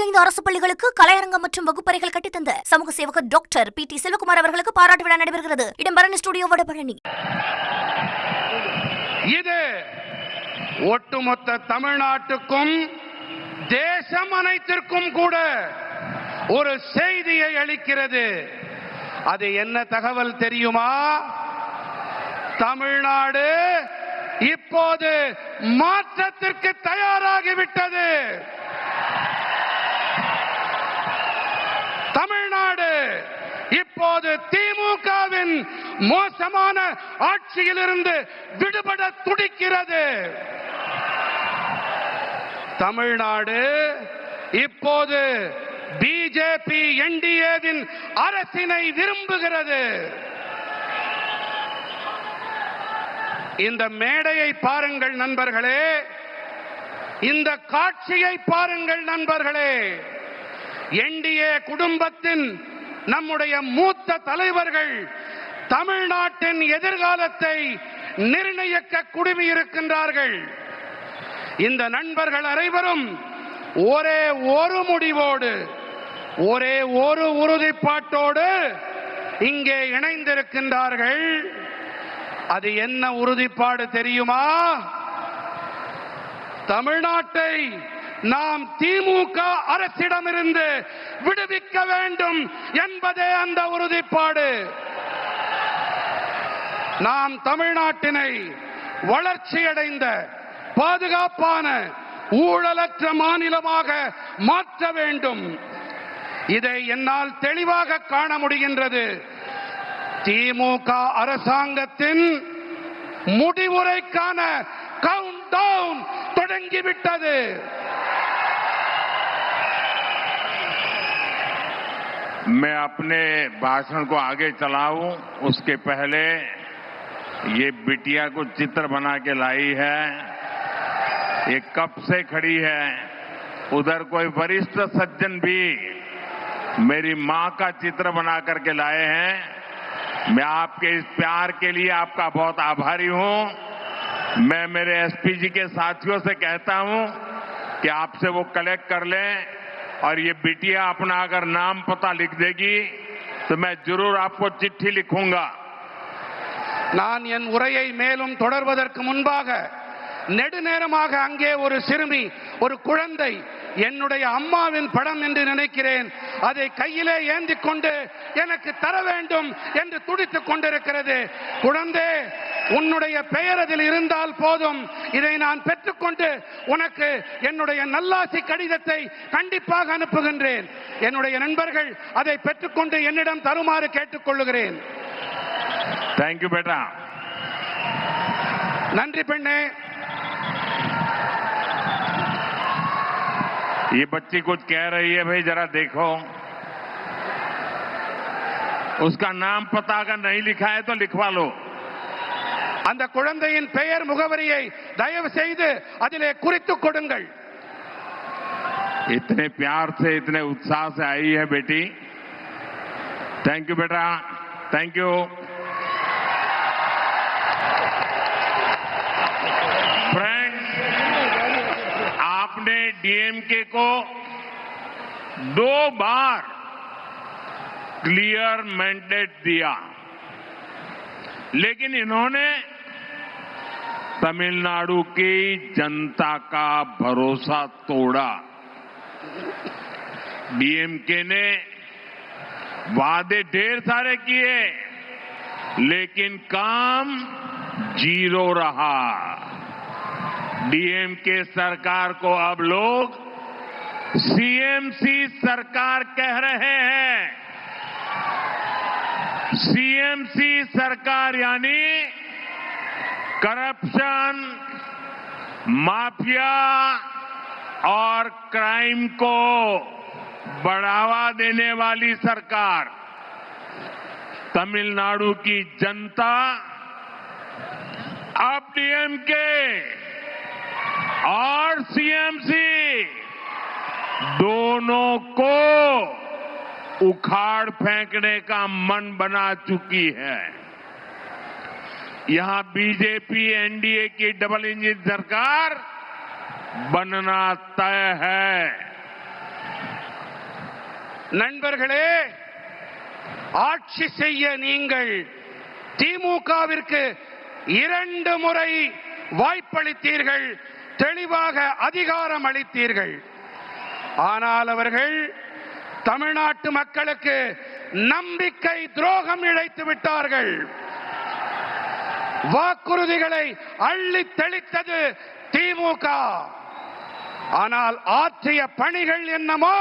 65 அரசு பள்ளிகளுக்கு கலையரங்கம் மற்றும் வகுப்பறைகள் கட்டித்தந்த சமூக சேவகர் டாக்டர் PT செல்வகுமார் அவர்களுக்கு பாராட்டு விழா நடைபெறுகிறது. இடம் பரணி ஸ்டுடியோ வடபழனி. இது ஒட்டுமொத்த தமிழ்நாட்டுக்கும் தேசம் அனைத்திற்கும் கூட ஒரு செய்தியை அளிக்கிறது. அது என்ன தகவல் தெரியுமா? தமிழ்நாடு இப்போது மாற்றத்திற்கு தயாராகிவிட்டது. தமிழ்நாடு இப்போது திமுகவின் மோசமான ஆட்சியிலிருந்து விடுபட துடிக்கிறது. தமிழ்நாடு இப்போது பிஜேபி NDAவின் அரசினை விரும்புகிறது. இந்த மேடையை பாருங்கள் நண்பர்களே, இந்த காட்சியை பாருங்கள் நண்பர்களே. NDA குடும்பத்தின் நம்முடைய மூத்த தலைவர்கள் தமிழ்நாட்டின் எதிர்காலத்தை நிர்ணயிக்க குழுமியிருக்கின்றார்கள். இந்த நண்பர்கள் அனைவரும் ஒரே ஒரு முடிவோடு, ஒரே ஒரு உறுதிப்பாட்டோடு இங்கே இணைந்திருக்கின்றார்கள். அது என்ன உறுதிப்பாடு தெரியுமா? தமிழ்நாட்டை நாம் திமுக அரசிடமிருந்து விடுவிக்க வேண்டும் என்பதே அந்த உறுதிப்பாடு. நாம் தமிழ்நாட்டினை வளர்ச்சியடைந்த பாதுகாப்பான ஊழலற்ற மாநிலமாக மாற்ற வேண்டும். இதை என்னால் தெளிவாக காண முடிகின்றது. திமுக அரசாங்கத்தின் முடிவுரைக்கான கவுண்ட் டவுன் தொடங்கிவிட்டது. मैं अपने भाषण को आगे चलाऊं उसके पहले ये बिटिया को चित्र बना के लाई है, ये कब से खड़ी है। उधर कोई वरिष्ठ सज्जन भी मेरी मां का चित्र बना करके लाए हैं। मैं आपके इस प्यार के लिए आपका बहुत आभारी हूं। मैं मेरे SP जी के साथियों से कहता हूं कि आपसे वो कलेक्ट कर लें और ये बिटिया अपना अगर नाम पता लिख देगी तो मैं जरूर आपको चिट्ठी लिखूंगा. நான் என் உரையை மேலும் தொடர்வதற்கு முன்பாக நெடுநேரமாக அங்கே ஒரு சிறுமி, ஒரு குழந்தை என்னுடைய அம்மாவின் படம் என்று நினைக்கிறேன், அதை கையிலே ஏந்தி கொண்டு எனக்கு தர வேண்டும் என்று துடித்துக் கொண்டிருக்கிறது. குழந்தை, உன்னுடைய பெயர் அதில் இருந்தால் போதும், இதை நான் பெற்றுக்கொண்டு உனக்கு என்னுடைய நல்லாசி கடிதத்தை கண்டிப்பாக அனுப்புகின்றேன். என்னுடைய நண்பர்கள் அதை பெற்றுக்கொண்டு என்னிடம் தருமாறு கேட்டுக்கொள்ளுகிறேன். தேங்க்யூ பேட்டா. நன்றி பெண்ணே. ये बच्ची कुछ कह रही है, भाई जरा देखो. उसका नाम पता अगर नहीं लिखा है तो लिखवा लो. அந்த குழந்தையின் பெயர் முகவரியை தயவு செய்து அதிலே குறித்துக் கொடுங்கள். इतने प्यार से, इतने उत्साह से आई है बेटी. थैंक यू बेटा, थैंक यू. आपने DMK को 2 बार क्लियर मैंडेट दिया, लेकिन इन्होंने तमिलनाडु की जनता का भरोसा तोड़ा. DMK ने वादे ढेर सारे किए, लेकिन काम 0 रहा. DMK सरकार को अब लोग CMC सरकार कह रहे हैं. CMC सरकार यानी करप्शन, माफिया और क्राइम को बढ़ावा देने वाली सरकार. तमिलनाडु की जनता अब DMK और CMC दोनों को उखाड़ फेंकने का मन बना चुकी है. यहां बीजेपी NDA की डबल इंजन सरकार बनना तय है. நண்பர்களே, ஆட்சி செய்ய நீங்கள் திமுகவிற்கு 2 முறை வாய்ப்பளித்தீர்கள், தெளிவாக அதிகாரம் அளித்தீர்கள். ஆனால் அவர்கள் தமிழ்நாட்டு மக்களுக்கு நம்பிக்கை துரோகம் இழைத்து விட்டார்கள். வாக்குறுதிகளை அள்ளி தெளித்தது திமுக. ஆனால் ஆற்றிய பணிகள் என்னமோ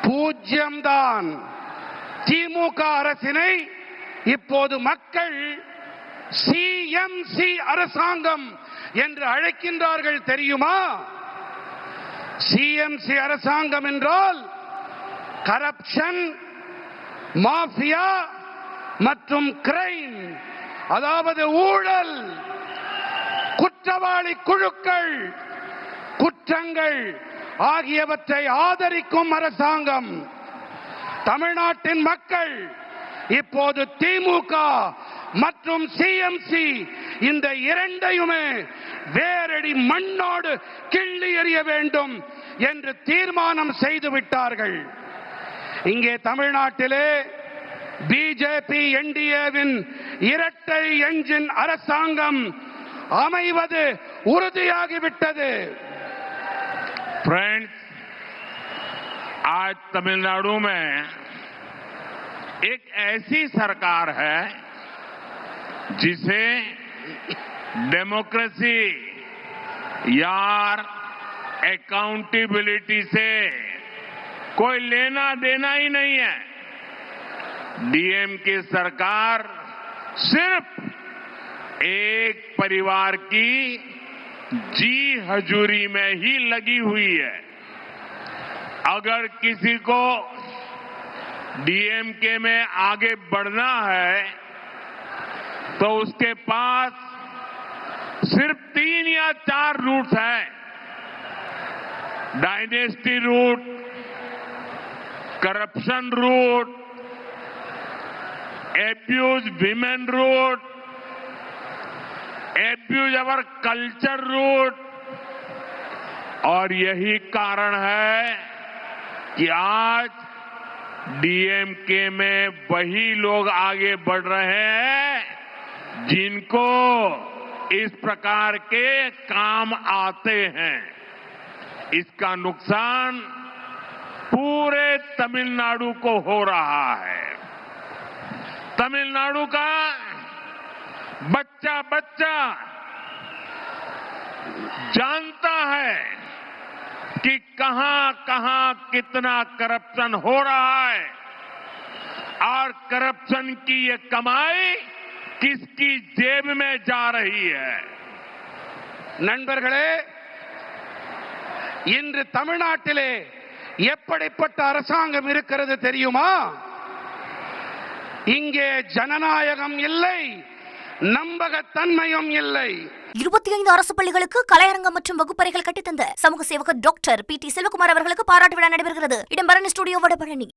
பூஜ்யம்தான். திமுக அரசினை இப்போது மக்கள் சிஎம்சி அரசாங்கம் என்று அழைக்கின்றார்கள் தெரியுமா? சிஎம்சி அரசாங்கம் என்றால் கரப்ஷன், மாஃபியா மற்றும் கிரைம், அதாவது ஊழல், குற்றவாளி குழுக்கள், குற்றங்கள் ஆகியவற்றை ஆதரிக்கும் அரசாங்கம். தமிழ்நாட்டின் மக்கள் இப்போது திமுக மற்றும் சிஎம்சி இந்த இரண்டையுமே வேரடி மண்ணோடு கிள்ளி எறிய வேண்டும் என்று தீர்மானம் செய்து விட்டார்கள். இங்கே தமிழ்நாட்டிலே பிஜேபி என்டிஏவின் இரட்டை என்ஜின் அரசாங்கம் அமைவது உறுதியாகிவிட்டது. फ्रेंड्स, आज तमिलनाडु में एक ऐसी सरकार है जिसे डेमोक्रेसी या अकाउंटेबिलिटी से कोई लेना देना ही नहीं है. डीएमके सरकार सिर्फ एक परिवार की जी हजूरी में ही लगी हुई है. अगर किसी को डीएमके में आगे बढ़ना है तो उसके पास सिर्फ 3 या 4 रूट्स हैं. Dynasty root, corruption root, abuse women root, abuse our culture root. और यही कारण है कि आज डीएमके में वही लोग आगे बढ़ रहे हैं जिनको इस प्रकार के काम आते हैं. इसका नुकसान पूरे तमिलनाडु को हो रहा है. तमिलनाडु का बच्चा बच्चा जानता है कि कहां कहां कितना करप्शन हो रहा है और करप्शन की ये कमाई किसकी जेब में जा रही है. நண்பர்களே, இன்று தமிழ்நாட்டிலே எப்படிப்பட்ட அரசாங்கம் இருக்கிறது தெரியுமா? இங்கே ஜனநாயகம் இல்லை, நம்பகத்தன்மையும் இல்லை. 25 அரசு பள்ளிகளுக்கு கலையரங்கம் மற்றும் வகுப்பறைகள் கட்டித்தந்த சமூக சேவகர் டாக்டர் PT செல்வகுமார் அவர்களுக்கு பாராட்டு விழா நடைபெறுகிறது. இடம் பரணி ஸ்டுடியோ வடபழனி.